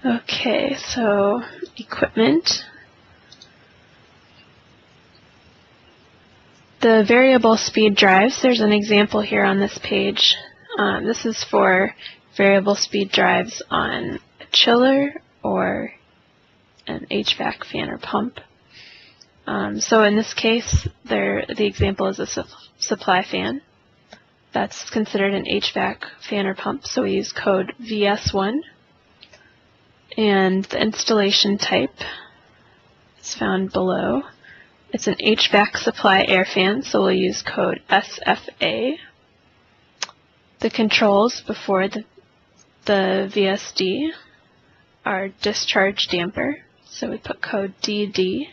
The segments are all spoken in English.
Okay, so equipment. The variable speed drives, there's an example here on this page. This is for variable speed drives on a chiller or an HVAC fan or pump. So in this case, the example is a supply fan. That's considered an HVAC fan or pump, so we use code VS1. And the installation type is found below. It's an HVAC supply air fan, so we'll use code SFA. The controls before the VSD are discharge damper, so we put code DD.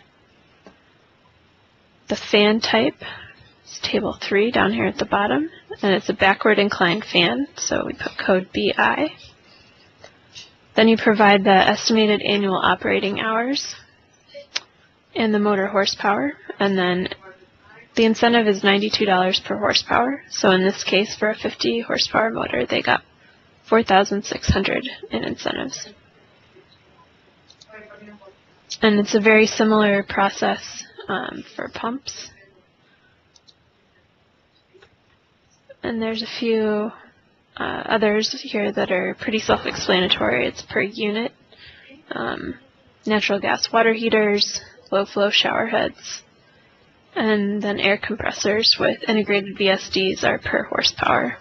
The fan type is table 3 down here at the bottom, and it's a backward inclined fan, so we put code BI. Then you provide the estimated annual operating hours and the motor horsepower, and then the incentive is $92 per horsepower. So in this case, for a 50 horsepower motor, they got $4,600 in incentives. And it's a very similar process for pumps. And there's a few others here that are pretty self-explanatory. It's per unit, natural gas water heaters, low-flow shower heads, and then air compressors with integrated VSDs are per horsepower.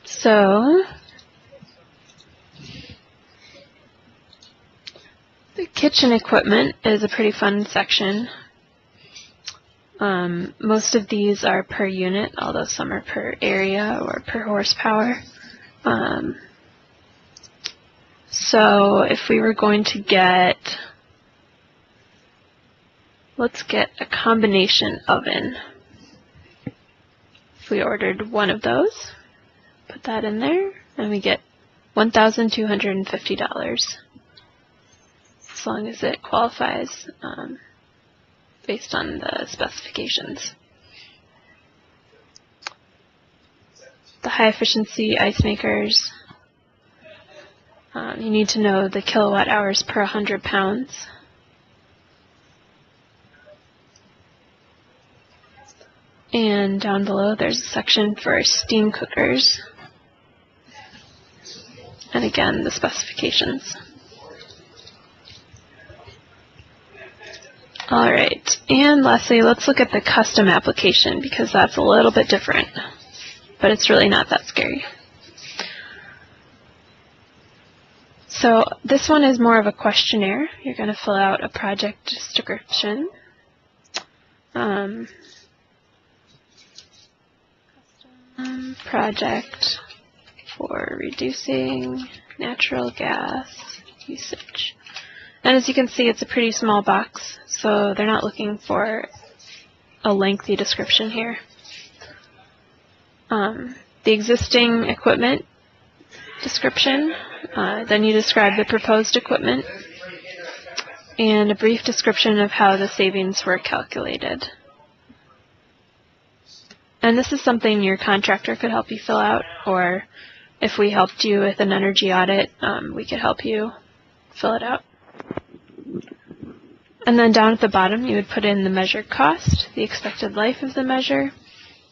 So the kitchen equipment is a pretty fun section. Most of these are per unit, although some are per area or per horsepower. So if we were going to get, let's get a combination oven. If we ordered one of those, put that in there, and we get $1,250, as long as it qualifies based on the specifications. The high efficiency ice makers, you need to know the kilowatt hours per 100 pounds. And down below there's a section for steam cookers. And again, the specifications. Alright, and lastly, let's look at the custom application, because that's a little bit different, but it's really not that scary. So this one is more of a questionnaire. You're going to fill out a project description. Project for reducing natural gas usage. And as you can see, it's a pretty small box, so they're not looking for a lengthy description here. The existing equipment description, then you describe the proposed equipment, and a brief description of how the savings were calculated. And this is something your contractor could help you fill out, or if we helped you with an energy audit, we could help you fill it out. And then down at the bottom, you would put in the measured cost, the expected life of the measure,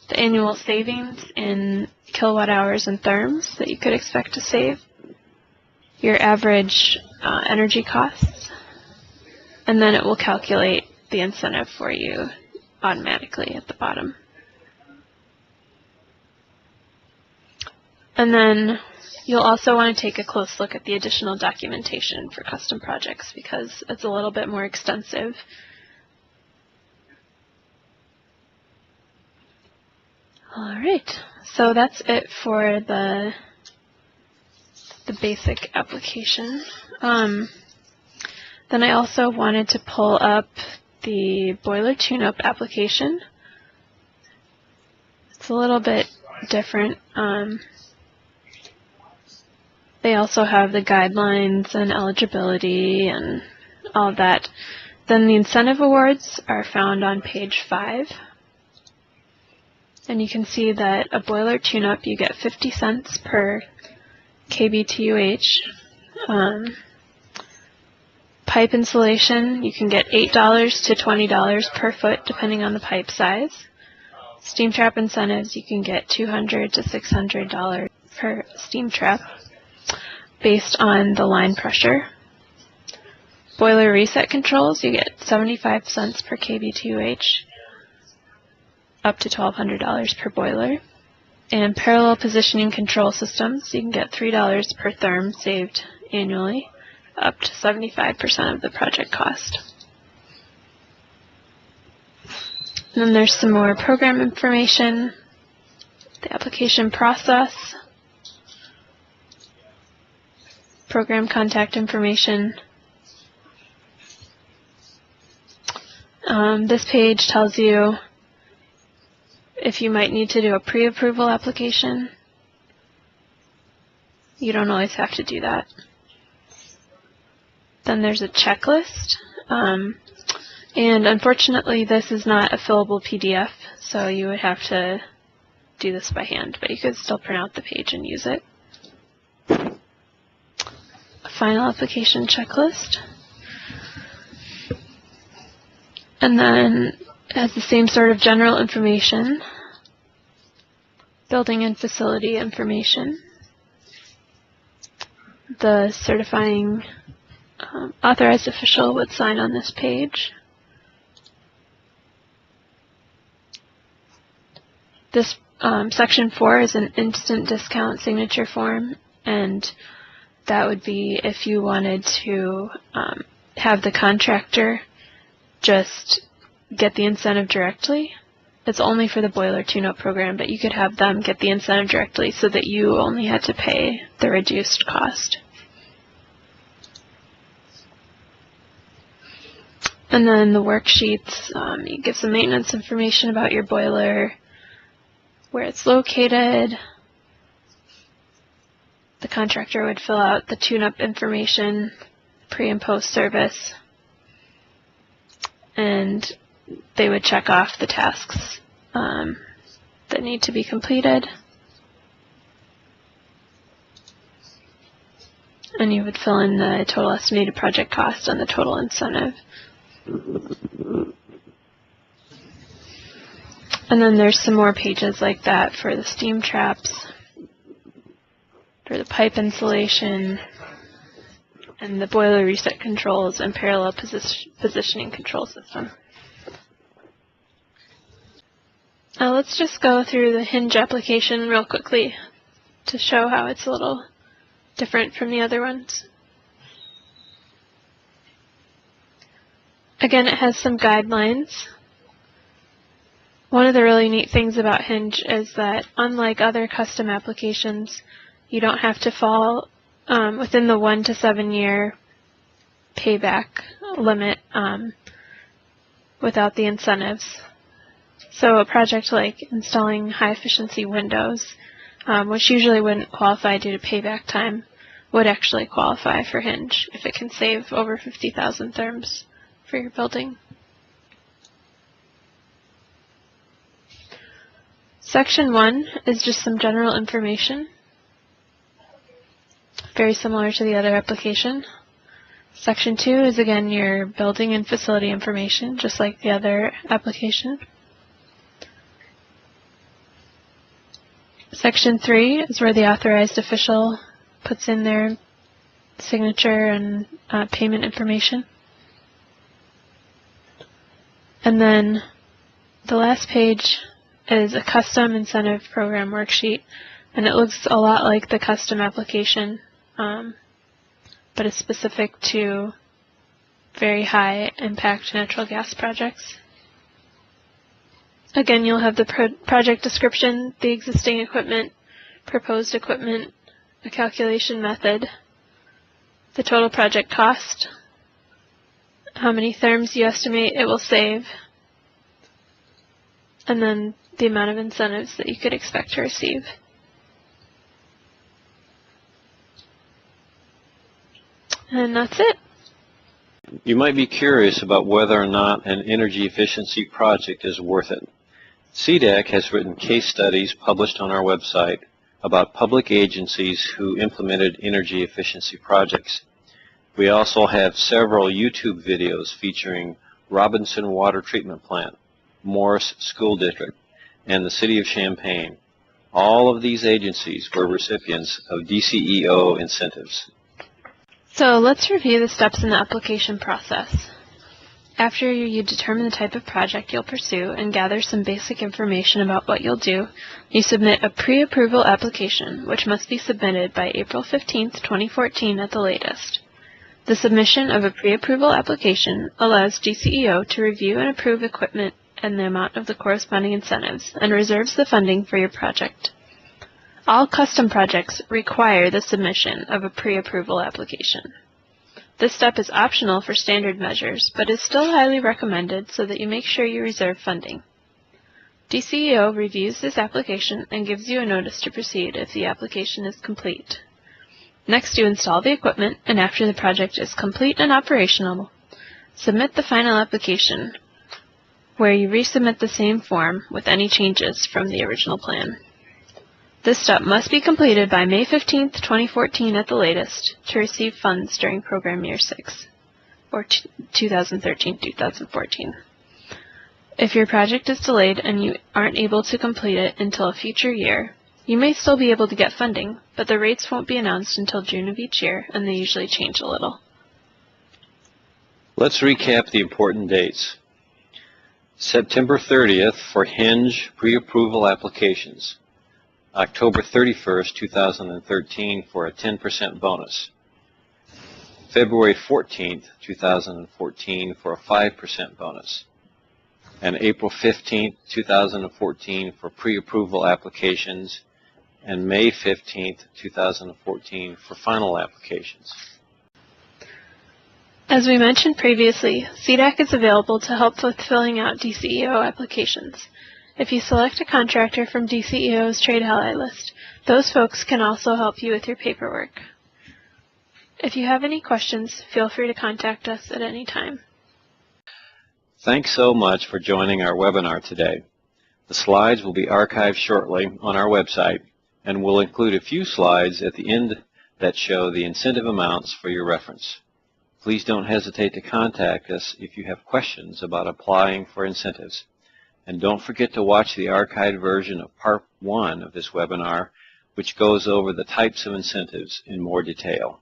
the annual savings in kilowatt hours and therms that you could expect to save, your average energy costs, and then it will calculate the incentive for you automatically at the bottom. And then you'll also want to take a close look at the additional documentation for custom projects, because it's a little bit more extensive. Alright, so that's it for the basic application. Then I also wanted to pull up the boiler tune-up application. It's a little bit different. They also have the guidelines and eligibility and all of that. Then the incentive awards are found on page 5. And you can see that a boiler tune-up, you get 50 cents per kBTUH, Pipe insulation, you can get $8 to $20 per foot depending on the pipe size. Steam trap incentives, you can get $200 to $600 per steam trap based on the line pressure. Boiler reset controls, you get 75 cents per kB2H, up to $1,200 per boiler. And parallel positioning control systems, you can get $3 per therm saved annually, up to 75% of the project cost. And then there's some more program information, the application process, program contact information. This page tells you if you might need to do a pre-approval application. You don't always have to do that. Then there's a checklist. And unfortunately, this is not a fillable PDF, so you would have to do this by hand, but you could still print out the page and use it. A final application checklist. And then it has the same sort of general information, building and facility information, the certifying authorized official would sign on this page. This section 4 is an instant discount signature form, and that would be if you wanted to have the contractor just get the incentive directly. It's only for the boiler tune-up program, but you could have them get the incentive directly so that you only had to pay the reduced cost. And then the worksheets, you give some maintenance information about your boiler, where it's located. The contractor would fill out the tune-up information, pre- and post-service, and they would check off the tasks that need to be completed. And you would fill in the total estimated project cost and the total incentive. And then there's some more pages like that for the steam traps, for the pipe insulation, and the boiler reset controls and parallel positioning control system. Now let's just go through the hinge application real quickly to show how it's a little different from the other ones. Again, it has some guidelines. One of the really neat things about Hinge is that unlike other custom applications, you don't have to fall within the 1 to 7 year payback limit without the incentives. So a project like installing high efficiency windows, which usually wouldn't qualify due to payback time, would actually qualify for Hinge if it can save over 50,000 therms for your building. Section 1 is just some general information, very similar to the other application. Section 2 is again your building and facility information, just like the other application. Section 3 is where the authorized official puts in their signature and payment information. And then the last page is a custom incentive program worksheet, and it looks a lot like the custom application, but it's specific to very high impact natural gas projects. Again, you'll have the project description, the existing equipment, proposed equipment, a calculation method, the total project cost, how many therms you estimate it will save, and then the amount of incentives that you could expect to receive. And that's it. You might be curious about whether or not an energy efficiency project is worth it. CDEC has written case studies published on our website about public agencies who implemented energy efficiency projects. We also have several YouTube videos featuring Robinson Water Treatment Plant, Morris School District, and the City of Champaign. All of these agencies were recipients of DCEO incentives. So let's review the steps in the application process. After you determine the type of project you'll pursue and gather some basic information about what you'll do, you submit a pre-approval application, which must be submitted by April 15, 2014 at the latest. The submission of a pre-approval application allows DCEO to review and approve equipment and the amount of the corresponding incentives and reserves the funding for your project. All custom projects require the submission of a pre-approval application. This step is optional for standard measures, but is still highly recommended so that you make sure you reserve funding. DCEO reviews this application and gives you a notice to proceed if the application is complete. Next, you install the equipment, and after the project is complete and operational, submit the final application, where you resubmit the same form with any changes from the original plan. This step must be completed by May 15, 2014 at the latest to receive funds during Program Year 6, or 2013-2014. If your project is delayed and you aren't able to complete it until a future year, you may still be able to get funding, but the rates won't be announced until June of each year, and they usually change a little. Let's recap the important dates. September 30th for Hinge pre-approval applications. October 31st, 2013 for a 10% bonus. February 14th, 2014 for a 5% bonus. And April 15th, 2014 for pre-approval applications, and May 15th, 2014 for final applications. As we mentioned previously, CDAC is available to help with filling out DCEO applications. If you select a contractor from DCEO's trade ally list, those folks can also help you with your paperwork. If you have any questions, feel free to contact us at any time. Thanks so much for joining our webinar today. The slides will be archived shortly on our website, and we'll include a few slides at the end that show the incentive amounts for your reference. Please don't hesitate to contact us if you have questions about applying for incentives. And don't forget to watch the archived version of Part 1 of this webinar, which goes over the types of incentives in more detail.